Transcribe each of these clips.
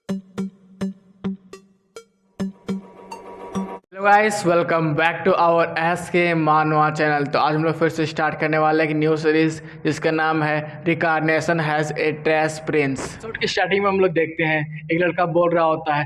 Hello guys, welcome back to our S K Manwa channel. तो आज हम लोग फिर से स्टार्ट करने वाले हैं एक न्यू सीरीज जिसका नाम है reincarnation has a trace prince. Episode की स्टार्टिंग में हम लोग देखते हैं एक लड़का बोल रहा होता है,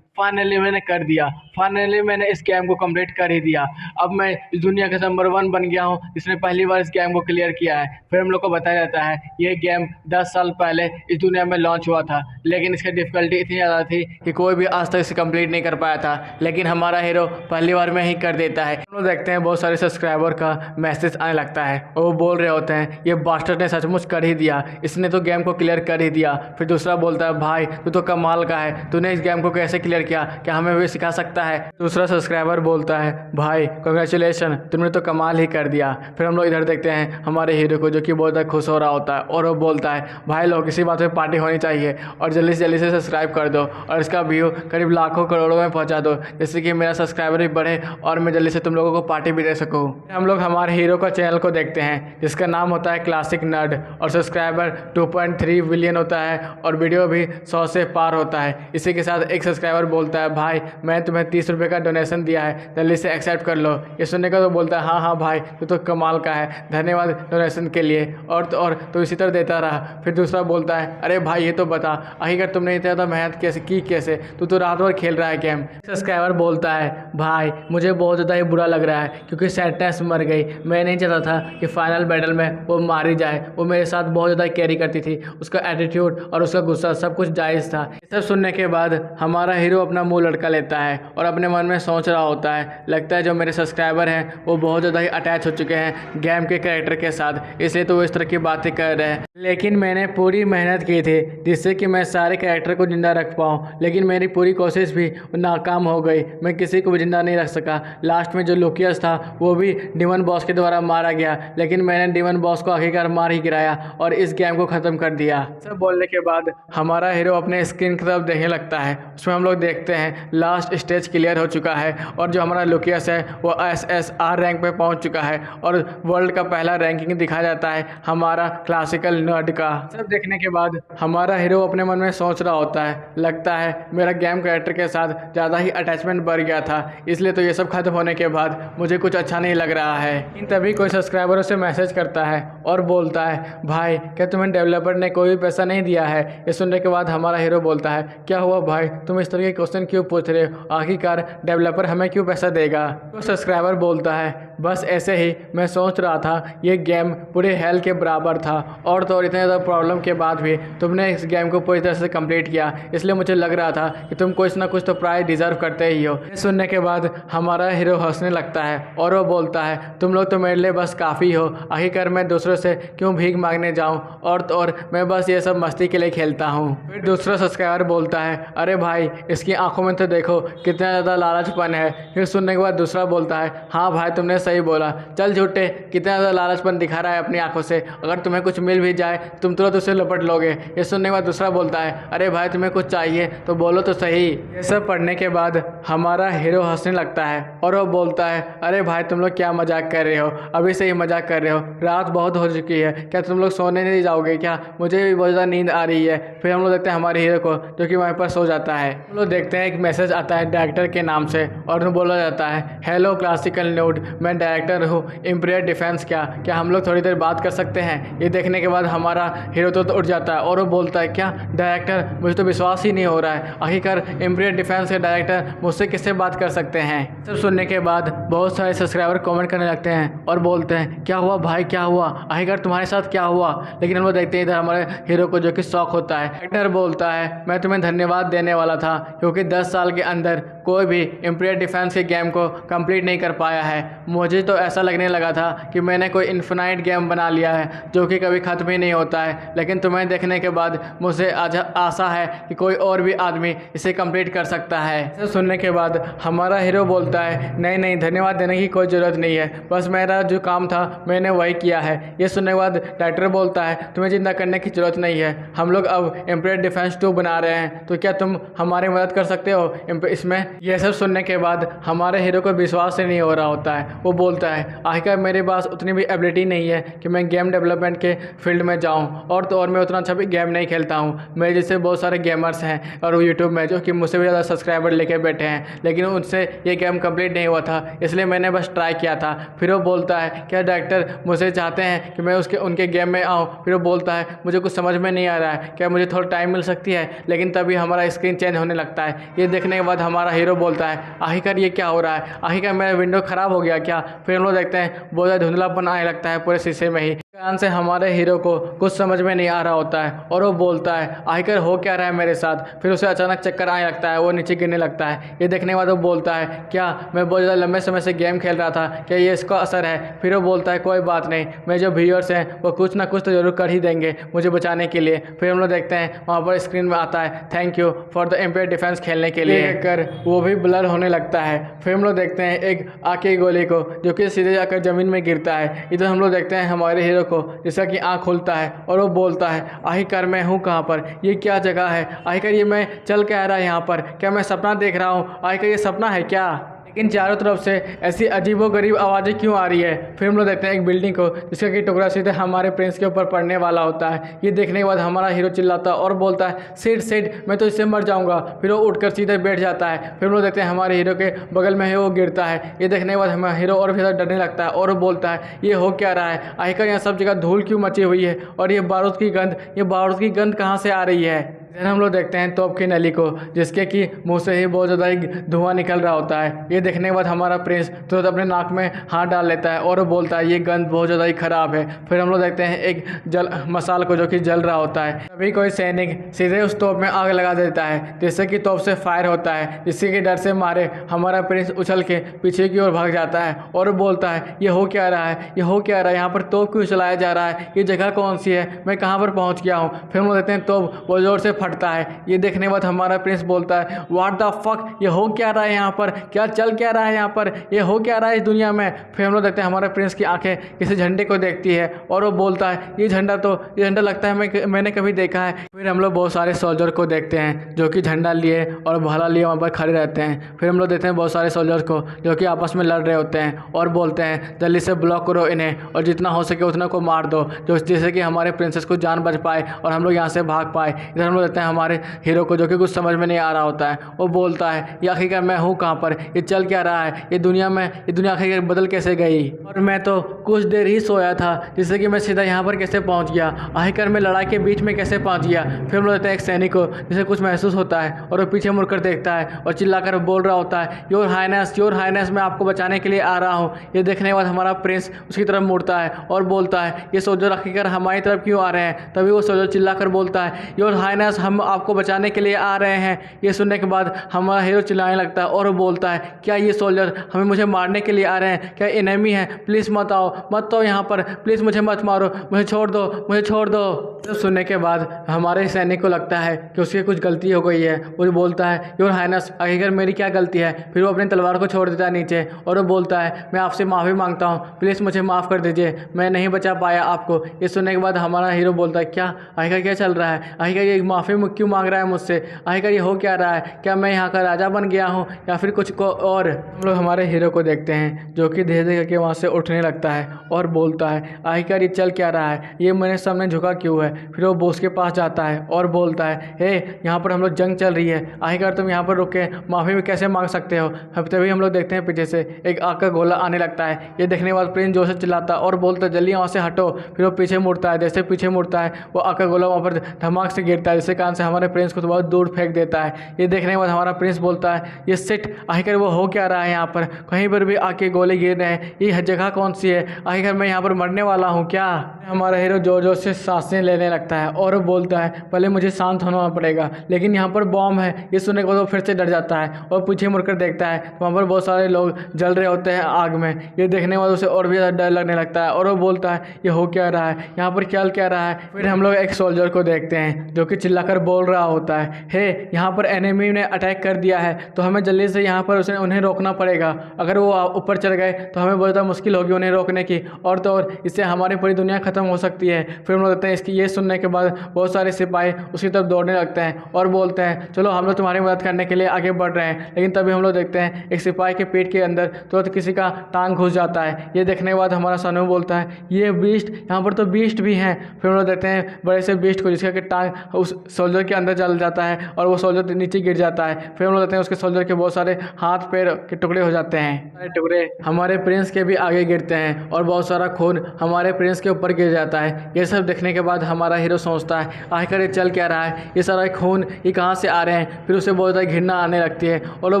फाइनली मैंने कर दिया, फाइनली मैंने इस गेम को कंप्लीट कर ही दिया। अब मैं इस दुनिया का नंबर 1 बन गया हूँ जिसने पहली बार इस गेम को क्लियर किया है। फिर हम लोग को बताया जाता है ये गेम 10 साल पहले इस दुनिया में लॉन्च हुआ था, लेकिन इसकी डिफ़िकल्टी इतनी ज़्यादा थी कि कोई भी आज तक इसे कंप्लीट नहीं कर पाया था, लेकिन हमारा हीरो पहली बार में ही कर देता है। हम लोग देखते हैं बहुत सारे सब्सक्राइबर का मैसेज आने लगता है और वो बोल रहे होते हैं ये बास्टर्ड ने सचमुच कर ही दिया, इसने तो गेम को क्लियर कर ही दिया। फिर दूसरा बोलता है भाई तू तो कमाल का है, तूने इस गेम को कैसे क्लियर किया, क्या हमें भी सिखा सकता है। दूसरा सब्सक्राइबर बोलता है भाई कंग्रेचुलेशन, तुमने तो कमाल ही कर दिया। फिर हम लोग इधर देखते हैं हमारे हीरो को जो कि बहुत ज़्यादा खुश हो रहा होता है और वो बोलता है भाई लोग इसी बात पे पार्टी होनी चाहिए और जल्दी से सब्सक्राइब कर दो और इसका व्यू करीब लाखों करोड़ों में पहुंचा दो, जिससे कि मेरा सब्सक्राइबर भी बढ़े और मैं जल्दी से तुम लोगों को पार्टी भी दे सकूँ। हम लोग हमारे हीरो का चैनल को देखते हैं जिसका नाम होता है क्लासिक नर्ड और सब्सक्राइबर 2.3 बिलियन होता है और वीडियो भी 100 से पार होता है। इसी के साथ एक सब्सक्राइबर बोलता है भाई मैं तुम्हें 30 रुपये का डोनेशन दिया है, जल्दी से एक्सेप्ट कर लो। ये सुनने का तो बोलता है हाँ भाई तू तो कमाल का है, धन्यवाद डोनेशन के लिए और तो इसी तरह देता रहा। फिर दूसरा बोलता है अरे भाई ये तो बता आखिर तुमने इतना ज़्यादा मेहनत कैसे, तू तो रात भर खेल रहा है गेम। सब्सक्राइबर बोलता है भाई मुझे बहुत ज़्यादा ही बुरा लग रहा है क्योंकि सैडनेस मर गई, मैं नहीं चाहता था कि फाइनल बैटल में वो मारी जाए, वो मेरे साथ बहुत ज़्यादा कैरी करती थी, उसका एटीट्यूड और उसका गुस्सा सब कुछ जायज़ था। सब सुनने के बाद हमारा हीरो अपना मुंह लटका लेता है और अपने मन में सोच रहा होता है लगता है जो मेरे सब्सक्राइबर हैं वो बहुत ज़्यादा ही अटैच हो चुके हैं गेम के कैरेक्टर के साथ, इसलिए तो वो इस तरह की बातें कर रहे हैं। लेकिन मैंने पूरी मेहनत की थी जिससे कि मैं सारे कैरेक्टर को ज़िंदा रख पाऊँ, लेकिन मेरी पूरी कोशिश भी नाकाम हो गई, मैं किसी को भी ज़िंदा नहीं रख सका। लास्ट में जो लुकियस था वो भी डिमन बॉस के द्वारा मारा गया, लेकिन मैंने डिमन बॉस को आखिरकार मार ही गिराया और इस गेम को ख़त्म कर दिया। सब बोलने के बाद हमारा हीरो अपने स्क्रीन की तरफ देखने लगता है। उसमें हम लोग देखते हैं लास्ट स्टेज क्लियर हो चुका है और जो हमारा लुकियस है वो SSR रैंक पे पहुंच चुका है और वर्ल्ड का पहला रैंकिंग दिखाया जाता है हमारा क्लासिकल नर्ड का। सब देखने के बाद हमारा हीरो अपने मन में सोच रहा होता है लगता है मेरा गेम कैरेक्टर के साथ ज़्यादा ही अटैचमेंट बढ़ गया था, इसलिए तो ये सब खत्म होने के बाद मुझे कुछ अच्छा नहीं लग रहा है। इन तभी कोई सब्सक्राइबरों से मैसेज करता है और बोलता है भाई क्या तुम्हें डेवलपर ने कोई भी पैसा नहीं दिया है। ये सुनने के बाद हमारा हीरो बोलता है क्या हुआ भाई, तुम इस तरह के क्वेश्चन क्यों पूछ रहे हो, आखिरकार डेवलपर हमें क्यों पैसा देगा। तो सब्सक्राइबर बोलता है बस ऐसे ही मैं सोच रहा था ये गेम पूरे हेल के बराबर था और तो और इतने ज़्यादा प्रॉब्लम के बाद भी तुमने इस गेम को पूरी तरह से कंप्लीट किया, इसलिए मुझे लग रहा था कि तुम कुछ ना कुछ तो प्राइज डिज़र्व करते ही हो। सुनने के बाद हमारा हीरो हंसने लगता है और वो बोलता है तुम लोग तो मेरे लिए बस काफ़ी हो, आखिरकार मैं दूसरों से क्यों भीख मांगने जाऊँ और तो और मैं बस ये सब मस्ती के लिए खेलता हूँ। फिर दूसरा सब्सक्राइबर बोलता है अरे भाई इसकी आंखों में तो देखो कितना ज़्यादा लालचपन है। फिर सुनने के बाद दूसरा बोलता है हाँ भाई तुमने सही बोला, चल झूठे कितना ज़्यादा लालचपन दिखा रहा है अपनी आंखों से, अगर तुम्हें कुछ मिल भी जाए तुम तुरंत उसे लपट लोगे। ये सुनने के बाद दूसरा बोलता है अरे भाई तुम्हें कुछ चाहिए तो बोलो तो सही। ये सब पढ़ने के बाद हमारा हीरो हंसने लगता है और वो बोलता है अरे भाई तुम लोग क्या मजाक कर रहे हो, अभी से ही मजाक कर रहे हो, रात बहुत हो चुकी है, क्या तुम लोग सोने नहीं जाओगे क्या, मुझे भी बहुत ज़्यादा नींद आ रही है। फिर हम लोग देखते हैं हमारे हीरो को जो कि वहीं पर सो जाता है। हम लोग देखते हैं एक मैसेज आता है डायरेक्टर के नाम से और उन्हें बोला जाता है हेलो क्लासिकल नर्ड, मैं डायरेक्टर हूँ इम्पीरियल डिफेंस, क्या हम लोग थोड़ी देर बात कर सकते हैं। ये देखने के बाद हमारा हीरो तो उठ जाता है और वो बोलता है क्या डायरेक्टर, मुझे तो विश्वास ही नहीं हो रहा है, आखिरकार इम्पीरियल डिफेंस के डायरेक्टर मुझसे किससे बात कर सकते हैं। सब सुनने के बाद बहुत सारे सब्सक्राइबर कमेंट करने लगते हैं और बोलते हैं क्या हुआ भाई क्या हुआ, आखिरकार तुम्हारे साथ क्या हुआ। लेकिन हम लोग देखते हैं इधर हमारे हीरो को जो कि शौक होता है। डायरेक्टर बोलता है मैं तुम्हें धन्यवाद देने वाला था क्योंकि 10 साल के अंदर कोई भी इम्पीरियल डिफेंस के गेम को कंप्लीट नहीं कर पाया है। मुझे तो ऐसा लगने लगा था कि मैंने कोई इन्फिनाइट गेम बना लिया है जो कि कभी ख़त्म ही नहीं होता है, लेकिन तुम्हें देखने के बाद मुझे आज आशा है कि कोई और भी आदमी इसे कंप्लीट कर सकता है। इसे सुनने के बाद हमारा हीरो बोलता है नहीं धन्यवाद देने की कोई ज़रूरत नहीं है, बस मेरा जो काम था मैंने वही किया है। ये सुनने के बाद डायरेक्टर बोलता है तुम्हें चिंता करने की ज़रूरत नहीं है, हम लोग अब इम्पीरियल डिफेंस 2 बना रहे हैं, तो क्या तुम हमारी मदद कर सकते हो इसमें। यह सब सुनने के बाद हमारे हीरो को विश्वास ही नहीं हो रहा होता है। वो बोलता है आखिरकार मेरे पास उतनी भी एबिलिटी नहीं है कि मैं गेम डेवलपमेंट के फील्ड में जाऊं, और तो और मैं उतना अच्छा भी गेम नहीं खेलता हूं। मेरे जैसे बहुत सारे गेमर्स हैं और यूट्यूब में जो कि मुझसे भी ज़्यादा सब्सक्राइबर लेके बैठे हैं, लेकिन उनसे ये गेम कंप्लीट नहीं हुआ था, इसलिए मैंने बस ट्राई किया था। फिर वो बोलता है क्या डायरेक्टर मुझे चाहते हैं कि मैं उनके गेम में आऊँ। फिर वो बोलता है मुझे कुछ समझ में नहीं आ रहा है, क्या मुझे थोड़ा टाइम मिल सकती है। लेकिन तभी हमारा स्क्रीन चेंज होने लगता है। ये देखने के बाद हमारा हीरो बोलता है आखिरकार ये क्या हो रहा है, आखिरकार मेरा विंडो ख़राब हो गया क्या। फिर हम लोग देखते हैं बहुत ज़्यादा धुंधलापन आने लगता है पूरे शीशे में ही। कारण से हमारे हीरो को कुछ समझ में नहीं आ रहा होता है और वो बोलता है आखिर हो क्या रहा है मेरे साथ। फिर उसे अचानक चक्कर आने लगता है, वो नीचे गिरने लगता है। ये देखने के बाद वो बोलता है क्या मैं बहुत ज़्यादा लंबे समय से गेम खेल रहा था, क्या ये इसका असर है। फिर वो बोलता है कोई बात नहीं, मेरे जो व्यूअर्स हैं वो कुछ ना कुछ तो जरूर कर ही देंगे मुझे बचाने के लिए। फिर हम लोग देखते हैं वहाँ पर स्क्रीन में आता है thank you for the empire defence खेलने के लिए कर वो भी ब्लर होने लगता है। फिर हम लोग देखते हैं एक आके गोली को जो कि सीधे जाकर ज़मीन में गिरता है। इधर हम लोग देखते हैं हमारे हीरो को जिसका कि आँख खुलता है और वो बोलता है आखिरकार मैं हूँ कहाँ पर, ये क्या जगह है, आखिरकार ये मैं चल क्या रहा है यहाँ पर, क्या मैं सपना देख रहा हूँ, आखिरकार ये सपना है क्या। लेकिन चारों तरफ से ऐसी अजीबोगरीब आवाज़ें क्यों आ रही है। फिर हम लोग देखते हैं एक बिल्डिंग को जिसका कि टुकड़ा सीधे हमारे प्रिंस के ऊपर पड़ने वाला होता है। ये देखने के बाद हमारा हीरो चिल्लाता है और बोलता है सिड सिड मैं तो इससे मर जाऊंगा। फिर वो उठकर सीधे बैठ जाता है। फिर हम लोग देखते हैं हमारे हीरो के बगल में है वो गिरता है। ये देखने के बाद हमारा हीरो और भी ज़्यादा डरने लगता है और वो बोलता है ये हो क्या रहा है, आखिरकार यहाँ सब जगह धूल क्यों मची हुई है और ये बारूद की गंध कहाँ से आ रही है। फिर हम लोग देखते हैं तोप की नली को जिसके कि मुंह से ही बहुत ज़्यादा ही धुआं निकल रहा होता है। ये देखने के बाद हमारा प्रिंस तुरंत अपने नाक में हाथ डाल लेता है और वो बोलता है ये गंध बहुत ज़्यादा ही ख़राब है। फिर हम लोग देखते हैं एक मसाल को जो कि जल रहा होता है। तभी कोई सैनिक सीधे उस तोप में आग लगा देता है जिससे कि तोप से फायर होता है, जिससे कि डर से मारे हमारा प्रिंस उछल के पीछे की ओर भाग जाता है और बोलता है ये हो क्या रहा है, ये हो क्या रहा है, यहाँ पर तोप क्यों चलाया जा रहा है, ये जगह कौन सी है, मैं कहाँ पर पहुँच गया हूँ। फिर हम लोग देखते हैं तोप बहुत ज़ोर से फटता है। ये देखने के बाद हमारा प्रिंस बोलता है व्हाट द फक, ये हो क्या रहा है यहाँ पर, क्या चल क्या रहा है यहाँ पर, ये हो क्या रहा है इस दुनिया में। फिर हम लोग देखते हैं हमारे प्रिंस की आंखें किसी झंडे को देखती है और वो बोलता है ये झंडा लगता है मैंने कभी देखा है। फिर हम लोग बहुत सारे सोल्जर को देखते हैं जो कि झंडा लिए और भाला लिए वहाँ पर खड़े रहते हैं। फिर हम लोग देखते हैं बहुत सारे सोल्जर्स को जो कि आपस में लड़ रहे होते हैं और बोलते हैं जल्दी से ब्लॉक करो इन्हें और जितना हो सके उतना को मार दो जिससे कि हमारे प्रिंसेस को जान बच पाए और हम लोग यहाँ से भाग पाए। इधर हम लोग देखते हैं हमारे हीरो को जो कि कुछ समझ में नहीं आ रहा होता है। वो बोलता है ये आखिरकार मैं हूँ कहाँ पर, ये चल क्या रहा है, ये दुनिया आखिरकार बदल कैसे गई और मैं तो कुछ देर ही सोया था जिससे कि मैं सीधा यहाँ पर कैसे पहुँच गया, आखिरकार मैं लड़ाई के बीच में कैसे पहुँच गया। फिर हम लोग देखते हैं एक सैनिक को जिसे कुछ महसूस होता है और वो पीछे मुड़कर देखता है और चिल्लाकर बोल रहा होता है योर हाइनेस मैं आपको बचाने के लिए आ रहा हूँ। ये देखने के बाद हमारा प्रिंस उसकी तरफ मुड़ता है और बोलता है ये सोल्जर आखिरकार हमारी तरफ क्यों आ रहे हैं। तभी वो सोल्जर चिल्लाकर बोलता है योर हाइनेस हम आपको बचाने के लिए आ रहे हैं। ये सुनने के बाद हमारा हीरो चिल्लाने लगता है और वो बोलता है क्या ये सोल्जर मुझे मारने के लिए आ रहे हैं, क्या एनिमी है, प्लीज़ मत आओ यहाँ पर, प्लीज़ मुझे मत मारो, मुझे छोड़ दो। तो सुनने के बाद हमारे सैनिक को लगता है कि उसकी कुछ गलती हो गई है। वो बोलता है योर हाइनेस आखिरकार मेरी क्या गलती है। फिर वो अपनी तलवार को छोड़ देता है नीचे और वो बोलता है मैं आपसे माफ़ी मांगता हूँ, प्लीज़ मुझे माफ़ कर दीजिए, मैं नहीं बचा पाया आपको। ये सुनने के बाद हमारा हीरो बोलता है क्या आखिरकार क्या चल रहा है, आखिरकार ये माफ़ी क्यों मांग रहा है मुझसे, आखिरकार ये हो क्या रहा है, क्या मैं यहाँ का राजा बन गया हूँ या फिर कुछ को और। हम लोग हमारे हीरो को देखते हैं जो कि धीरे धीरे करके वहाँ से उठने लगता है और बोलता है आखिरकार ये चल क्या रहा है, ये मेरे सामने झुका क्यों है। फिर वो बॉस के पास जाता है और बोलता है हे यहाँ पर हम लोग जंग चल रही है, आखिरकार तुम यहाँ पर रुक के माफ़ी भी कैसे मांग सकते हो। तभी हम लोग देखते हैं पीछे से एक आग का गोला आने लगता है। ये देखने के बाद प्रिंस जोर से चिल्लाता है और बोलता है जल्दी वहाँ से हटो। फिर वो पीछे मुड़ता है, जैसे पीछे मुड़ता है वो आग का गोला वहाँ पर धमाक से गिरता है जिससे कारण से हमारे प्रिंस को तो बहुत दूर फेंक देता है। ये देखने के बाद हमारा प्रिंस बोलता है ये सिट आखिरकार वो हो क्या रहा है यहाँ पर, कहीं पर भी आके गोले गिर रहे हैं, ये जगह कौन सी है, आखिरकार मैं यहाँ पर मरने वाला हूँ क्या। हमारा हीरो जोर जोर से सांसें लेने लगता है और वो बोलता है पहले मुझे शांत होना पड़ेगा, लेकिन यहाँ पर बॉम्ब है। ये सुनने के बाद वो फिर से डर जाता है और पीछे मुड़कर देखता है तो वहाँ पर बहुत सारे लोग जल रहे होते हैं आग में। ये देखने के बाद उसे और भी ज़्यादा डर लगने लगता है और वो बोलता है ये हो क्या रहा है, यहाँ पर क्या रहा है। फिर हम लोग एक सोल्जर को देखते हैं जो कि चिल्ला आकर बोल रहा होता है, हे यहाँ पर एनिमी ने अटैक कर दिया है, तो हमें जल्दी से यहाँ पर उन्हें रोकना पड़ेगा। अगर वो ऊपर चढ़ गए तो हमें बहुत ज़्यादा मुश्किल होगी उन्हें रोकने की, और तो और इससे हमारी पूरी दुनिया ख़त्म हो सकती है। फिर हम लोग देखते हैं इसकी ये सुनने के बाद बहुत सारे सिपाही उसकी तरफ दौड़ने लगते हैं और बोलते हैं, चलो हम लोग तुम्हारी मदद करने के लिए आगे बढ़ रहे हैं। लेकिन तभी हम लोग देखते हैं एक सिपाही के पेट के अंदर तुरंत किसी का टांग घुस जाता है। ये देखने के बाद हमारा सानू बोलता है, ये बीस्ट, यहाँ पर तो बीस्ट भी हैं। फिर हम लोग देखते हैं बड़े से बीस्ट को, जिसका कि टांग उस सोल्जर के अंदर चल जाता है और वो सोल्जर नीचे गिर जाता है। फिर हम लोग देखते हैं उसके सोल्जर के बहुत सारे हाथ पैर के टुकड़े हो जाते हैं। सारे टुकड़े हमारे प्रिंस के भी आगे गिरते हैं और बहुत सारा खून हमारे प्रिंस के ऊपर गिर जाता है। ये सब देखने के बाद हमारा हीरो सोचता है, आखिर ये चल क्या रहा है, ये सारा खून ये कहाँ से आ रहे हैं। फिर उसे बहुत ज़्यादा घृणा आने लगती है और वो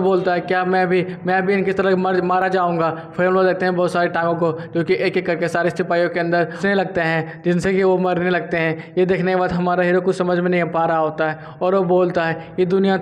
बोलता है, क्या मैं भी इनकी तरह मारा जाऊँगा। फिर हम लोग देखते हैं बहुत सारे टांगों को जो कि एक एक करके सारे सिपाहियों के अंदर घुसने लगते हैं, जिनसे कि वो मरने लगते हैं। ये देखने के बाद हमारा हीरो कुछ समझ में नहीं पा रहा होता है और वो बोलता है, ये दुनिया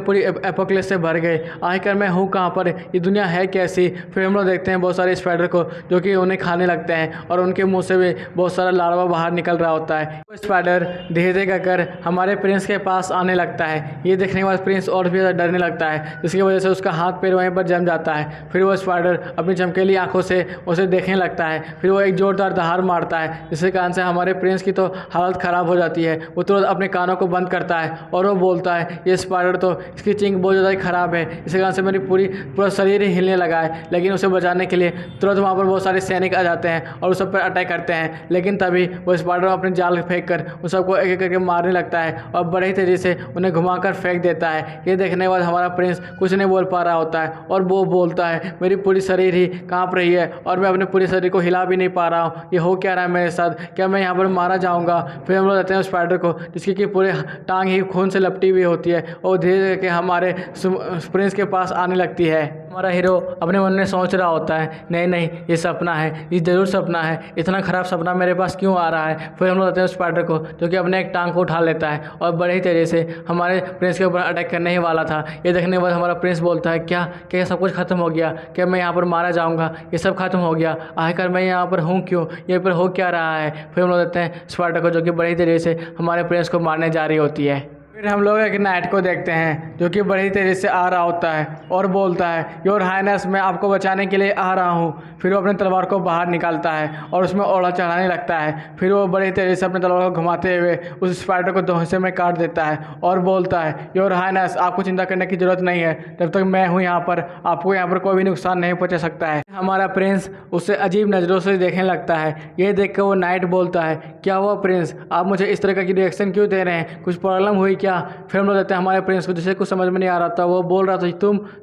पूरी एपोक्लिप्स से भर गई, आखिर मैं हूँ कहाँ पर, ये दुनिया है कैसी। फिर हम लोग देखते हैं बहुत सारे स्पाइडर को जो कि उन्हें खाने लगते हैं और उनके मुंह से भी बहुत सारा लार्वा बाहर निकल रहा होता है। वो स्पाइडर धीरे धीरे कर हमारे प्रिंस के पास आने लगता है। ये देखने के बाद प्रिंस और भी ज़्यादा डरने लगता है, जिसकी वजह से उसका हाथ पैर वहीं पर जम जाता है। फिर वो स्पाइडर अपनी चमकीली आंखों से उसे देखने लगता है। फिर वो एक जोरदार दहाड़ मारता है, जिसके कारण से हमारे प्रिंस की तो हालत ख़राब हो जाती है। वो तुरंत अपने कानों को बंद करता है और वो बोलता है, ये स्पाइडर तो इसकी चिंग बहुत ज़्यादा ख़राब है, इसके कारण से मेरी पूरा शरीर ही हिलने लगा है। लेकिन उसे बचाने के लिए तुरंत वहाँ पर बहुत सारे सैनिक आ जाते हैं और उस सब पर अटैक करते हैं। लेकिन तभी वो स्पाइडर अपने जाल फेंक कर उन सबको एक एक करके मारने लगता है और बड़े ही तेज़ी से उन्हें घुमाकर फेंक देता है। ये देखने के बाद हमारा प्रिंस कुछ नहीं बोल पा रहा होता है और वो बोलता है, मेरी पूरी शरीर ही काँप रही है और मैं अपने पूरे शरीर को हिला भी नहीं पा रहा हूँ, ये हो क्या रहा है मेरे साथ, क्या मैं यहाँ पर मारा जाऊँगा। फिर हम लोग देखते हैं स्पाइडर को, जिसकी कि पूरे टांग ही खून से लपटी हुई होती है और धीरे धीरे के हमारे प्रिंस के पास आने लगती है। हमारा हीरो अपने मन में सोच रहा होता है, नहीं ये सपना है, ये ज़रूर सपना है, इतना ख़राब सपना मेरे पास क्यों आ रहा है। फिर हम लोग देखते हैं स्पाइडर को जो कि अपने एक टांग को उठा लेता है और बड़े ही तेज़ी से हमारे प्रिंस के ऊपर अटैक करने ही वाला था। ये देखने के बाद हमारा प्रिंस बोलता है, क्या सब कुछ खत्म हो गया, क्या मैं यहाँ पर मारा जाऊँगा, ये सब खत्म हो गया, आखिर मैं यहाँ पर हूँ क्यों, ये पर हो क्या रहा है। फिर हम लोग देखते हैं स्पाइडर को जो कि बड़ी तेज़ी से हमारे प्रिंस को मारने जा रही होती है। फिर हम लोग एक नाइट को देखते हैं जो कि बड़ी तेज़ी से आ रहा होता है और बोलता है, योर हाइनेस मैं आपको बचाने के लिए आ रहा हूँ। फिर वो अपनी तलवार को बाहर निकालता है और उसमें ओढ़ा चढ़ाने लगता है। फिर वो बड़ी तेज़ी से अपनी तलवार को घुमाते हुए उस स्पाइडर को दो हिस्से में काट देता है और बोलता है, योर हाइनेस आपको चिंता करने की ज़रूरत नहीं है, जब तक मैं हूँ यहाँ पर आपको यहाँ पर कोई भी नुकसान नहीं पहुँचा सकता है। हमारा प्रिंस उससे अजीब नज़रों से देखने लगता है। ये देख कर वो नाइट बोलता है, क्या हुआ प्रिंस, आप मुझे इस तरह की रिएक्शन क्यों दे रहे हैं, कुछ प्रॉब्लम हुई क्या। फिर हम लोग देखते हैं हमारे प्रिंस को जिसे कुछ समझ में नहीं आ रहा था, वो बोल रहा था,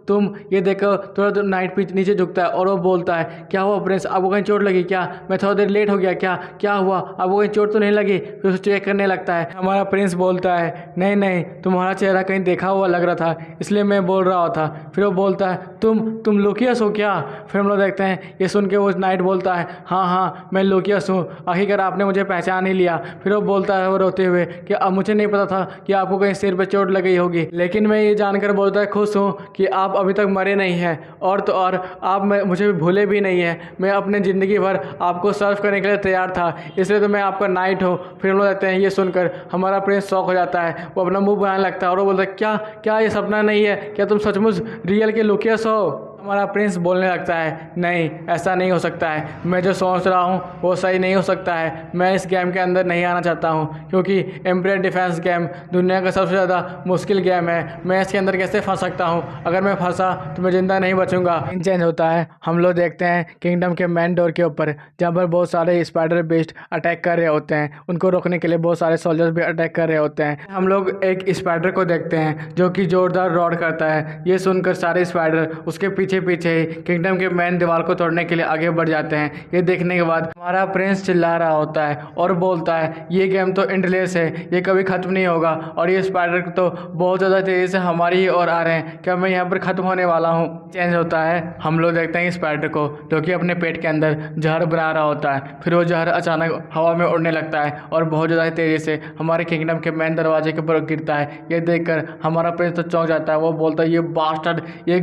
तुम ये देखो तुरंत नाइट पीछे नीचे झुकता है और वो बोलता है, क्या हुआ प्रिंस, आपको कहीं चोट लगी क्या, मैं थोड़ा देर लेट हो गया क्या हुआ, आपको कहीं चोट तो नहीं लगी। फिर उसे चेक करने लगता है। हमारा प्रिंस बोलता है, नहीं तुम्हारा चेहरा कहीं देखा हुआ लग रहा था, इसलिए मैं बोल रहा था। फिर वो बोलता है, तुम लुकियस हो क्या। फिर हम लोग देखते हैं ये सुन के वो नाइट बोलता है, हाँ मैं लुकियस हूँ, आखिरकार आपने मुझे पहचान ही लिया। फिर वो बोलता है वो रोते हुए कि अब मुझे नहीं पता था कि आपको कहीं सिर पे चोट लगी होगी, लेकिन मैं ये जानकर बोलता है खुश हूँ कि आप अभी तक मरे नहीं हैं और तो और आप मुझे भूले भी नहीं हैं, मैं अपने ज़िंदगी भर आपको सर्व करने के लिए तैयार था, इसलिए तो मैं आपका नाइट हूँ। फिर हम लोग देखते हैं ये सुनकर हमारा प्रिंस शॉक हो जाता है, वो अपना मुंह बनाने लगता है और वो बोलता है, क्या ये सपना नहीं है, क्या तुम सचमुच रियल के लुकियस हो। हमारा प्रिंस बोलने लगता है, नहीं ऐसा नहीं हो सकता है, मैं जो सोच रहा हूँ वो सही नहीं हो सकता है, मैं इस गेम के अंदर नहीं आना चाहता हूँ क्योंकि एम्पायर डिफेंस गेम दुनिया का सबसे ज़्यादा मुश्किल गेम है, मैं इसके अंदर कैसे फंस सकता हूँ, अगर मैं फंसा तो मैं ज़िंदा नहीं बचूंगा। चेंज होता है, हम लोग देखते हैं किंगडम के मेन डोर के ऊपर जहाँ पर बहुत सारे स्पाइडर बीस्ट अटैक कर रहे होते हैं, उनको रोकने के लिए बहुत सारे सोल्जर्स भी अटैक कर रहे होते हैं। हम लोग एक स्पाइडर को देखते हैं जो कि जोरदार रॉड करता है। ये सुनकर सारे स्पाइडर उसके पीछे ही किंगडम के मेन दीवार को तोड़ने के लिए आगे बढ़ जाते हैं। ये देखने के बाद हमारा प्रिंस चिल्ला रहा होता है और बोलता है, ये गेम तो एंडलेस है, ये कभी खत्म नहीं होगा और ये स्पाइडर तो बहुत ज़्यादा तेज़ी से हमारी ही ओर आ रहे हैं, क्या मैं यहाँ पर ख़त्म होने वाला हूँ। चेंज होता है, हम लोग देखते हैं स्पाइडर को जो कि अपने पेट के अंदर जहर बना रहा होता है। फिर वो जहर अचानक हवा में उड़ने लगता है और बहुत ज़्यादा तेज़ी से हमारे किंगडम के मेन दरवाजे के ऊपर गिरता है। ये देखकर हमारा प्रिंस तो चौंक जाता है, वो बोलता है, ये बास्टर्ड, ये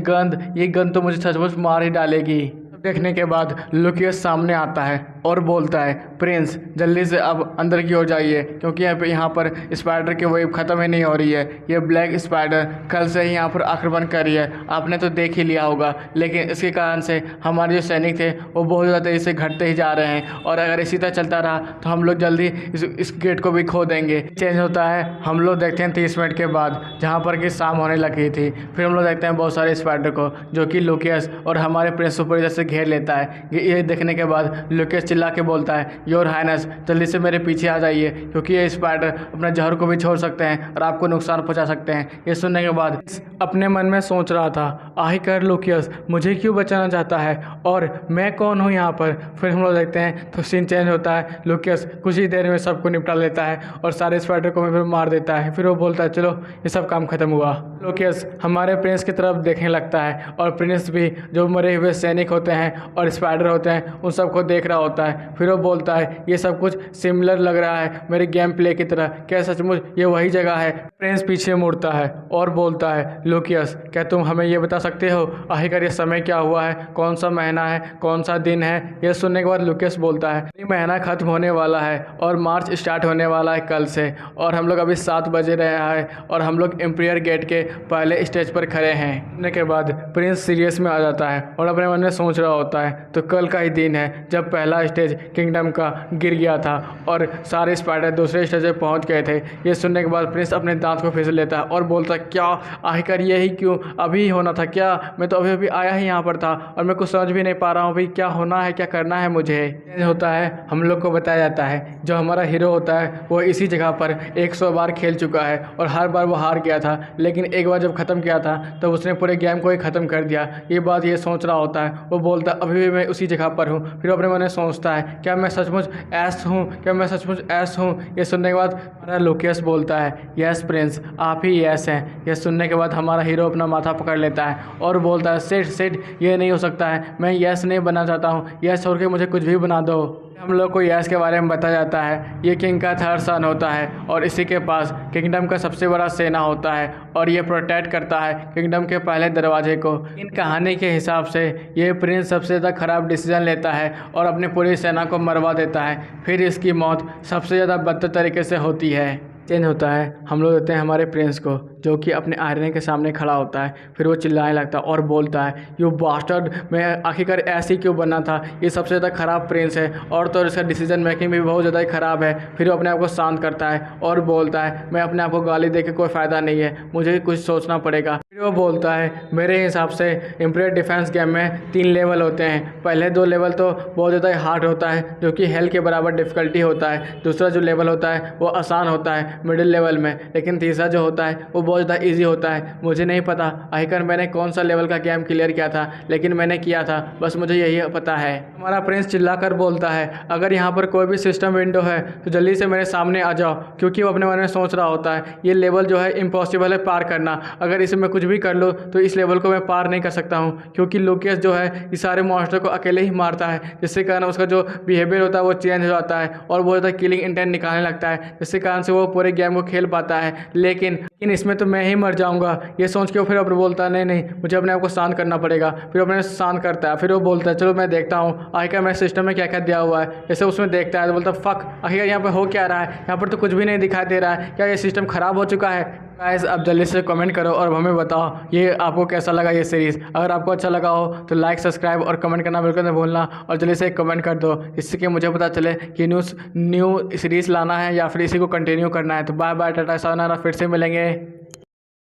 गंद तो मुझे सचमुच मार ही डालेगी। देखने के बाद लुकियस सामने आता है और बोलता है, प्रिंस जल्दी से अब अंदर की ओर जाइए, क्योंकि यहाँ पर स्पाइडर की वेव ख़त्म ही नहीं हो रही है। ये ब्लैक स्पाइडर कल से ही यहाँ पर आक्रमण कर रही है, आपने तो देख ही लिया होगा। लेकिन इसके कारण से हमारे जो सैनिक थे वो बहुत ज़्यादा तेज़ी से घटते ही जा रहे हैं, और अगर इसी तरह चलता रहा तो हम लोग जल्दी इस गेट को भी खो देंगे। चेंज होता है, हम लोग देखते हैं 30 मिनट के बाद, जहाँ पर कि शाम होने लगी थी। फिर हम लोग देखते हैं बहुत सारे स्पाइडर को, जो कि लुकियस और हमारे प्रिंस को पूरी तरह से घेर लेता है। ये देखने के बाद लुकियस चिल्ला के बोलता है, योर हाइनेस जल्दी से मेरे पीछे आ जाइए, क्योंकि ये स्पाइडर अपना जहर को भी छोड़ सकते हैं और आपको नुकसान पहुंचा सकते हैं। ये सुनने के बाद अपने मन में सोच रहा था, आखिरकार लुकियस मुझे क्यों बचाना चाहता है और मैं कौन हूँ यहाँ पर। फिर हम लोग देखते हैं तो सीन चेंज होता है, लुकियस कुछ ही देर में सबको निपटा लेता है और सारे स्पाइडर को फिर मार देता है। फिर वो बोलता है, चलो ये सब काम खत्म हुआ। लुकियस हमारे प्रिंस की तरफ देखने लगता है, और प्रिंस भी जो मरे हुए सैनिक होते हैं और स्पाइडर होते हैं उन सबको देख रहा होता है। फिर वो बोलता है, ये सब कुछ सिमिलर लग रहा है मेरे गेम प्ले की तरह, क्या सचमुच ये वही जगह है। प्रिंस पीछे मुड़ता है और बोलता है, लुकियस क्या तुम हमें ये बता सकते हो आखिरकार ये समय क्या हुआ है, कौन सा महीना है, कौन सा दिन है। यह सुनने के बाद लुकियस बोलता है, ये महीना खत्म होने वाला है और मार्च स्टार्ट होने वाला है कल से, और हम लोग अभी 7 बजे रहे हैं और हम लोग एम्पायर गेट के पहले स्टेज पर खड़े हैं। सुनने के बाद प्रिंस सीरियस में आ जाता है और अपने मन में सोच रहा होता है, तो कल का ही दिन है जब पहला स्टेज किंगडम का गिर गया था और सारे स्पाइडर दूसरे स्टेज पर पहुंच गए थे। ये सुनने के बाद प्रिंस अपने दांत को फिसल लेता है और बोलता है, क्या आखिरकार यही क्यों अभी होना था क्या, मैं तो अभी अभी आया ही यहाँ पर था और मैं कुछ समझ भी नहीं पा रहा हूँ भाई, क्या होना है, क्या करना है मुझे। होता है, हम लोग को बताया जाता है जो हमारा हीरो होता है वो इसी जगह पर 100 बार खेल चुका है और हर बार वो हार गया था, लेकिन एक बार जब ख़त्म किया था तब उसने पूरे गेम को ही ख़त्म कर दिया। ये बात ये सोच रहा होता है, वो बोलता है अभी भी मैं उसी जगह पर हूँ। फिर अपने मन में सोचता है, क्या मैं सचमुच ऐस हूँ, क्या मैं सचमुच ऐस हूँ। ये सुनने के बाद हमारा लुकियस बोलता है, यस प्रिंस आप ही यस हैं। यह सुनने के बाद हमारा हीरो अपना माथा पकड़ लेता है और बोलता है, सिट ये नहीं हो सकता है, मैं यस नहीं बनना चाहता हूँ, यस छोड़ के मुझे कुछ भी बना दो। हम लोग को यस के बारे में बताया जाता है, ये किंग का 3rd सन होता है और इसी के पास किंगडम का सबसे बड़ा सेना होता है और ये प्रोटेक्ट करता है किंगडम के पहले दरवाजे को। इन कहानी के हिसाब से ये प्रिंस सबसे ज़्यादा ख़राब डिसीजन लेता है और अपनी पूरी सेना को मरवा देता है। फिर इसकी मौत सबसे ज़्यादा बदतर तरीके से होती है। चेंज होता है, हम लोग देते हैं हमारे प्रिंस को, जो कि अपने आयरन के सामने खड़ा होता है। फिर वो चिल्लाने लगता है और बोलता है, यू बास्टर्ड, मैं आखिरकार ऐसे क्यों बनना था, ये सबसे ज़्यादा ख़राब प्रिंस है और तो इसका डिसीजन मेकिंग भी बहुत ज़्यादा ही ख़राब है। फिर वो अपने आप को शांत करता है और बोलता है, मैं अपने आप को गाली दे के कोई फ़ायदा नहीं है, मुझे कुछ सोचना पड़ेगा। फिर वो बोलता है, मेरे हिसाब से एम्पायर डिफेंस गेम में 3 लेवल होते हैं। पहले 2 लेवल तो बहुत ज़्यादा हार्ड होता है, जो कि हेल के बराबर डिफ़िकल्टी होता है। दूसरा जो लेवल होता है वो आसान होता है मिडिल लेवल में, लेकिन तीसरा जो होता है वो बहुत ज़्यादा ईजी होता है। मुझे नहीं पता आखिरकार मैंने कौन सा लेवल का गेम क्लियर किया था, लेकिन मैंने किया था, बस मुझे यही पता है। हमारा प्रिंस चिल्लाकर बोलता है, अगर यहाँ पर कोई भी सिस्टम विंडो है तो जल्दी से मेरे सामने आ जाओ, क्योंकि वो अपने मन में सोच रहा होता है, ये लेवल जो है इम्पॉसिबल है पार करना। अगर इसे मैं कुछ भी कर लूँ तो इस लेवल को मैं पार नहीं कर सकता हूँ, क्योंकि लुकियस जो है इस सारे मॉन्स्टर को अकेले ही मारता है, जिससे कारण उसका जो बिहेवियर होता है वो चेंज हो जाता है और बहुत ज़्यादा किलिंग इंटेंट निकालने लगता है, जिससे कारण से वो पूरे गेम को खेल पाता है। लेकिन इसमें तो मैं ही मर जाऊंगा, ये सोच के वो फिर अपने बोलता है, नहीं मुझे अपने आप को शांत करना पड़ेगा। फिर अपने शांत करता है, फिर वो बोलता है, चलो मैं देखता हूँ आखिरकार मेरे सिस्टम में क्या क्या दिया हुआ है। जैसे उसमें देखता है तो बोलता है, फक आखिरकार यहाँ पर हो क्या रहा है, यहाँ पर तो कुछ भी नहीं दिखाई दे रहा है, क्या ये सिस्टम ख़राब हो चुका है। गाइस अब जल्दी से कमेंट करो और हमें बताओ ये आपको कैसा लगा ये सीरीज़। अगर आपको अच्छा लगा हो तो लाइक सब्सक्राइब और कमेंट करना बिल्कुल नहीं भूलना, और जल्दी से एक कमेंट कर दो, इससे कि मुझे पता चले कि न्यू सीरीज़ लाना है या फिर इसी को कंटिन्यू करना है। तो बाय बाय, टाटा, सायोनारा, फिर से मिलेंगे।